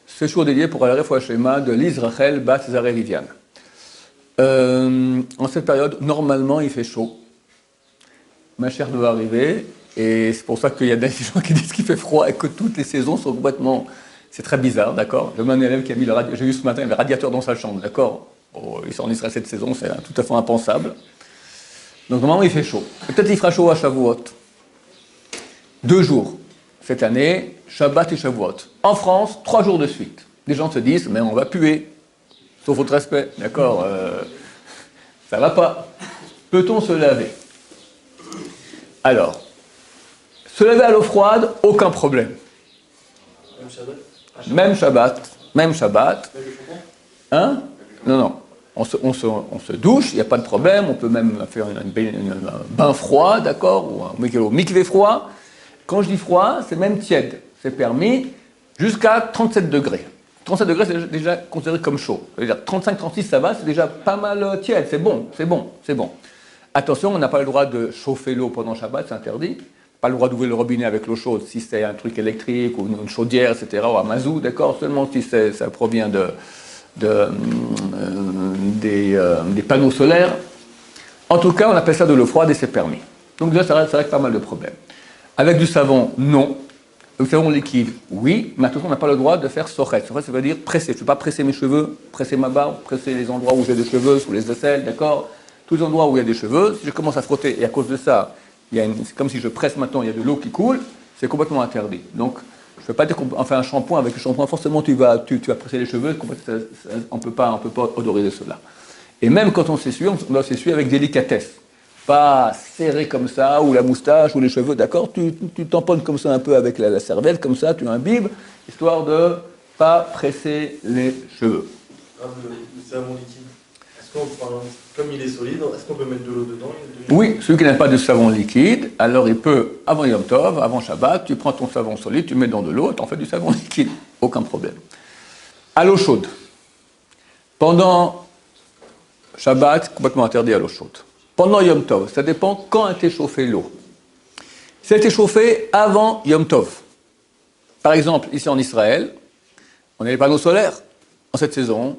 Ce jour dédié pour la Refoua Shlema de Liz Rachel Bat Zareh Viviane. En cette période, normalement, il fait chaud. Ma chère doit arriver, et c'est pour ça qu'il y a des gens qui disent qu'il fait froid et que toutes les saisons sont complètement... C'est très bizarre, d'accord? J'ai un élève qui a mis le radiateur, j'ai vu ce matin, le radiateur dans sa chambre, d'accord? Oh, il sort en Israël cette saison, c'est tout à fait impensable. Donc normalement, il fait chaud. Peut-être qu'il fera chaud à Shavuot. 2 jours. Cette année, Shabbat et Shavuot. En France, 3 jours de suite. Les gens se disent, mais on va puer. Sauf votre respect, d'accord? Ça va pas. Peut-on se laver? Alors, se laver à l'eau froide, aucun problème. Même Shabbat. Même Shabbat. Même Shabbat. Hein? Non, non. On se douche, il n'y a pas de problème. On peut même faire un bain froid, d'accord? Ou un mikvé froid. Quand je dis froid, c'est même tiède. C'est permis jusqu'à 37 degrés. 37 degrés, c'est déjà considéré comme chaud. C'est-à-dire 35-36, ça va, c'est déjà pas mal tiède. C'est bon, c'est bon, c'est bon. Attention, on n'a pas le droit de chauffer l'eau pendant Shabbat, c'est interdit. Pas le droit d'ouvrir le robinet avec l'eau chaude si c'est un truc électrique ou une chaudière, etc. ou un mazout, d'accord? Seulement si ça provient des panneaux solaires. En tout cas, on appelle ça de l'eau froide et c'est permis. Donc déjà, ça règle pas mal de problèmes. Avec du savon, non. Du savon liquide, oui. Mais attention, on n'a pas le droit de faire sochet. Sochet, ça veut dire presser. Je ne peux pas presser mes cheveux, presser ma barbe, presser les endroits où j'ai des cheveux, sous les aisselles, d'accord? Tous les endroits où il y a des cheveux, si je commence à frotter et à cause de ça, c'est comme si je presse maintenant, il y a de l'eau qui coule, c'est complètement interdit. Donc, je ne peux pas dire qu'on fait un shampoing avec le shampoing, forcément tu vas presser les cheveux, on ne peut pas odoriser cela. Et même quand on s'essuie, on doit s'essuyer avec délicatesse. Pas serré comme ça, ou la moustache, ou les cheveux, d'accord? Tu tamponnes comme ça un peu avec la cervelle, comme ça, tu imbibes, histoire de ne pas presser les cheveux. Le savon liquide, comme il est solide, est-ce qu'on peut mettre de l'eau dedans? Oui, celui qui n'a pas de savon liquide, alors il peut, avant Yom Tov, avant Shabbat, tu prends ton savon solide, tu mets dans de l'eau, tu en fais du savon liquide, aucun problème. À l'eau chaude. Pendant Shabbat, complètement interdit à l'eau chaude. Pendant Yom Tov, ça dépend quand a été chauffée l'eau. Si elle a été chauffée avant Yom Tov, par exemple, ici en Israël, on a les panneaux solaires. En cette saison,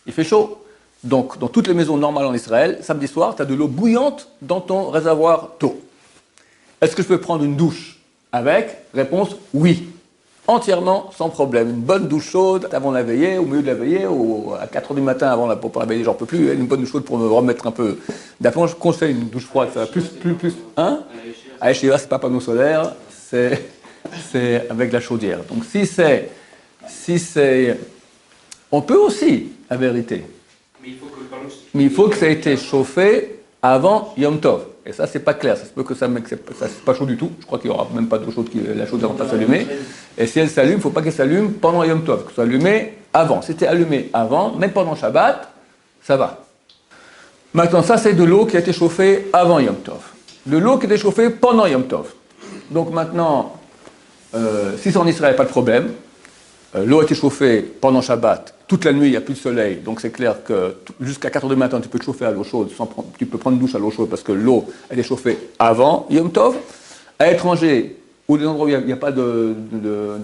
il fait chaud. Donc, dans toutes les maisons normales en Israël, samedi soir, tu as de l'eau bouillante dans ton réservoir d'eau. Est-ce que je peux prendre une douche avec? Réponse, oui. Entièrement, sans problème. Une bonne douche chaude avant la veillée, au milieu de la veillée, ou à 4h du matin pour la veillée, j'en peux plus. Une bonne douche chaude pour me remettre un peu d'aplomb. Je conseille une douche froide, ça va plus. Hein? À Yeshiva, c'est pas panneau solaire, c'est avec la chaudière. Donc, si c'est... On peut aussi, la vérité. Mais il faut que ça ait été chauffé avant Yom Tov. Et ça, c'est pas clair. Ça se peut que c'est pas chaud du tout. Je crois qu'il n'y aura même pas d'eau chaude, la chaudière ne va pas s'allumer. Et si elle s'allume, il ne faut pas qu'elle s'allume pendant Yom Tov. Que ce soit allumé avant. Si c'était allumé avant, même pendant Shabbat, ça va. Maintenant, ça, c'est de l'eau qui a été chauffée avant Yom Tov. De l'eau qui a été chauffée pendant Yom Tov. Donc maintenant, si c'est en Israël, pas de problème. L'eau a été chauffée pendant Shabbat, toute la nuit, il n'y a plus de soleil, donc c'est clair que jusqu'à 4h du matin, tu peux te chauffer à l'eau chaude, tu peux prendre une douche à l'eau chaude parce que l'eau, elle est chauffée avant Yom Tov. À l'étranger, ou des endroits où il n'y a pas de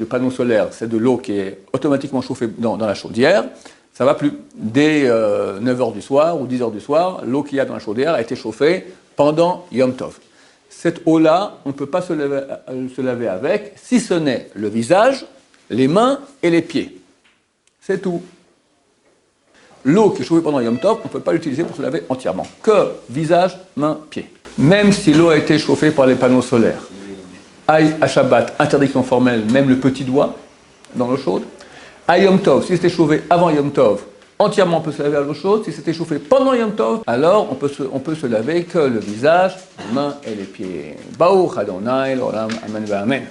panneau solaire, c'est de l'eau qui est automatiquement chauffée dans la chaudière, ça va plus. Dès 9h du soir ou 10h du soir, l'eau qu'il y a dans la chaudière a été chauffée pendant Yom Tov. Cette eau-là, on ne peut pas se laver avec, si ce n'est le visage, les mains et les pieds. C'est tout. L'eau qui est chauffée pendant Yom Tov, on ne peut pas l'utiliser pour se laver entièrement. Que visage, mains, pieds. Même si l'eau a été chauffée par les panneaux solaires. Aïe à Shabbat, interdiction formelle, même le petit doigt dans l'eau chaude. À Yom Tov, si c'était chauffé avant Yom Tov, entièrement on peut se laver à l'eau chaude. Si c'était chauffé pendant Yom Tov, alors on peut se laver que le visage, les mains et les pieds. Baruch Adonai, l'olam, amen, amen.